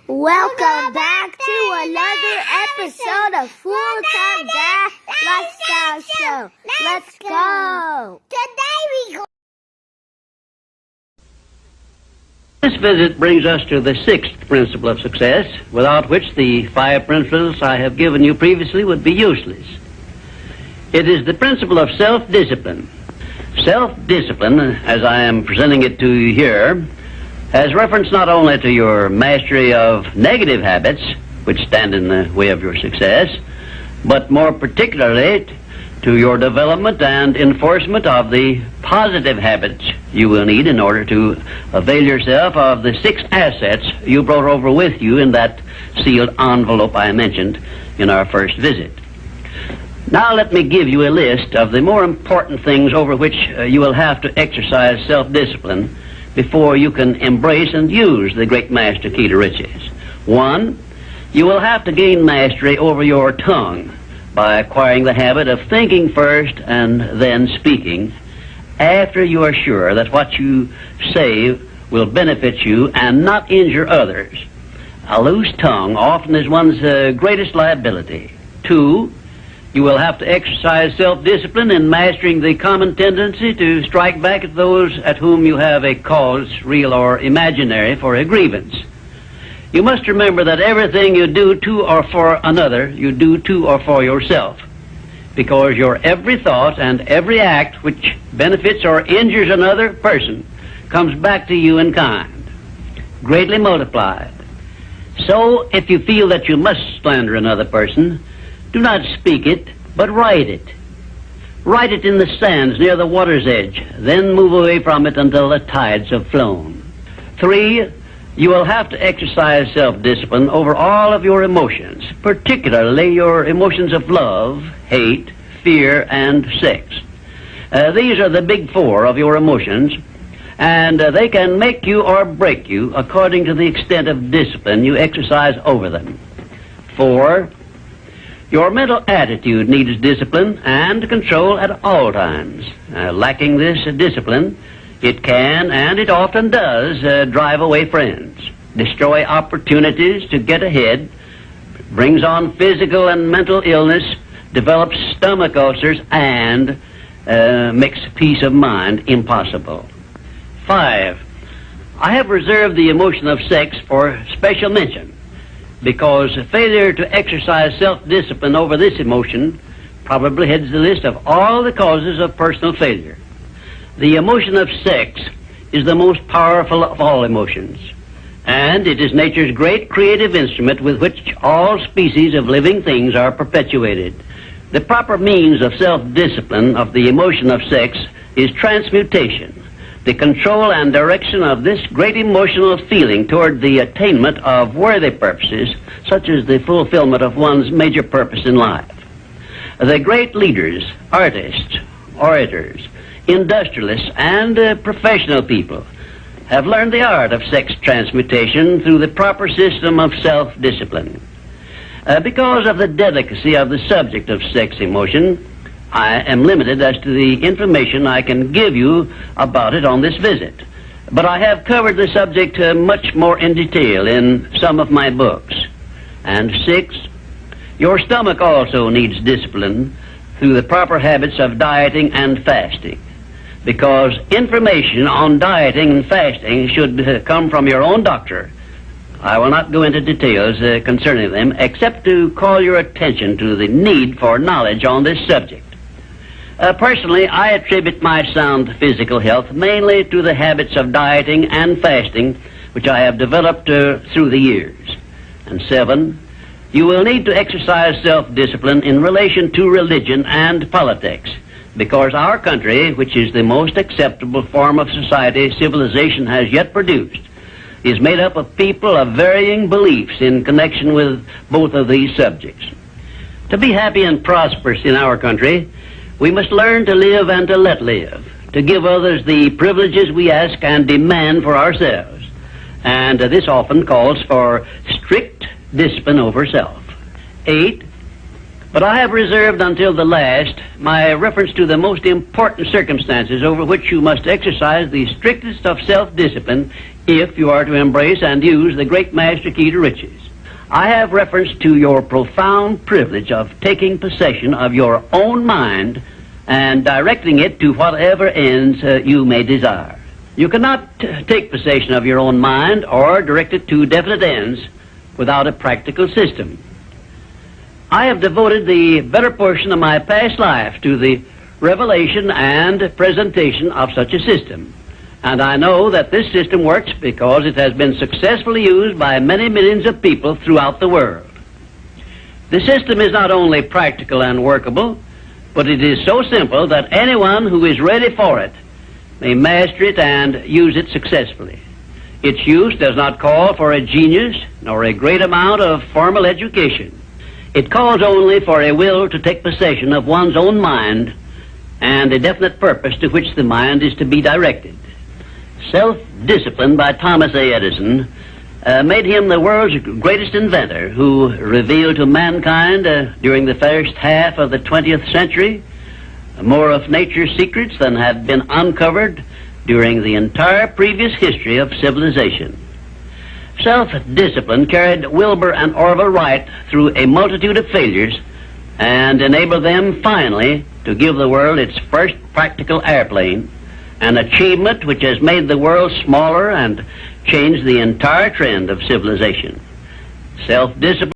Welcome back to another episode of Full Time Dad Lifestyle Show. Let's go. Today we go. This visit brings us to the sixth principle of success, without which the 5 principles I have given you previously would be useless. It is the principle of self-discipline. Self-discipline, as I am presenting it to you here, has reference not only to your mastery of negative habits, which stand in the way of your success, but more particularly to your development and enforcement of the positive habits you will need in order to avail yourself of the 6 assets you brought over with you in that sealed envelope I mentioned in our first visit. Now let me give you a list of the more important things over which you will have to exercise self-discipline before you can embrace and use the great master key to riches. 1, you will have to gain mastery over your tongue by acquiring the habit of thinking first and then speaking after you are sure that what you say will benefit you and not injure others. A loose tongue often is one's greatest liability. 2, you will have to exercise self-discipline in mastering the common tendency to strike back at those at whom you have a cause, real or imaginary, for a grievance. You must remember that everything you do to or for another, you do to or for yourself, because your every thought and every act which benefits or injures another person comes back to you in kind, greatly multiplied. So, if you feel that you must slander another person, do not speak it, but write it. Write it in the sands near the water's edge, then move away from it until the tides have flown. 3, you will have to exercise self-discipline over all of your emotions, particularly your emotions of love, hate, fear, and sex. These are the big 4 of your emotions, and they can make you or break you according to the extent of discipline you exercise over them. 4, your mental attitude needs discipline and control at all times. Lacking this discipline, it can, and it often does, drive away friends, destroy opportunities to get ahead, brings on physical and mental illness, develops stomach ulcers, and makes peace of mind impossible. 5, I have reserved the emotion of sex for special mention, because failure to exercise self-discipline over this emotion probably heads the list of all the causes of personal failure. The emotion of sex is the most powerful of all emotions, and it is nature's great creative instrument with which all species of living things are perpetuated. The proper means of self-discipline of the emotion of sex is transmutation, the control and direction of this great emotional feeling toward the attainment of worthy purposes, such as the fulfillment of one's major purpose in life. The great leaders, artists, orators, industrialists, and professional people have learned the art of sex transmutation through the proper system of self-discipline. Because of the delicacy of the subject of sex emotion, I am limited as to the information I can give you about it on this visit, but I have covered the subject much more in detail in some of my books. And 6, your stomach also needs discipline through the proper habits of dieting and fasting, because information on dieting and fasting should come from your own doctor. I will not go into details concerning them, except to call your attention to the need for knowledge on this subject. Personally, I attribute my sound physical health mainly to the habits of dieting and fasting which I have developed through the years. And 7, you will need to exercise self-discipline in relation to religion and politics, because our country, which is the most acceptable form of society civilization has yet produced, is made up of people of varying beliefs in connection with both of these subjects. To be happy and prosperous in our country, we must learn to live and to let live, to give others the privileges we ask and demand for ourselves. And this often calls for strict discipline over self. 8, but I have reserved until the last my reference to the most important circumstances over which you must exercise the strictest of self-discipline if you are to embrace and use the great master key to riches. I have reference to your profound privilege of taking possession of your own mind and directing it to whatever ends you may desire. You cannot take possession of your own mind or direct it to definite ends without a practical system. I have devoted the better portion of my past life to the revelation and presentation of such a system. And I know that this system works because it has been successfully used by many millions of people throughout the world. The system is not only practical and workable, but it is so simple that anyone who is ready for it may master it and use it successfully. Its use does not call for a genius nor a great amount of formal education. It calls only for a will to take possession of one's own mind and a definite purpose to which the mind is to be directed. Self-Discipline by Thomas A. Edison made him the world's greatest inventor, who revealed to mankind during the first half of the 20th century more of nature's secrets than had been uncovered during the entire previous history of civilization. Self-discipline carried Wilbur and Orville Wright through a multitude of failures and enabled them finally to give the world its first practical airplane, an achievement which has made the world smaller and changed the entire trend of civilization. Self-discipline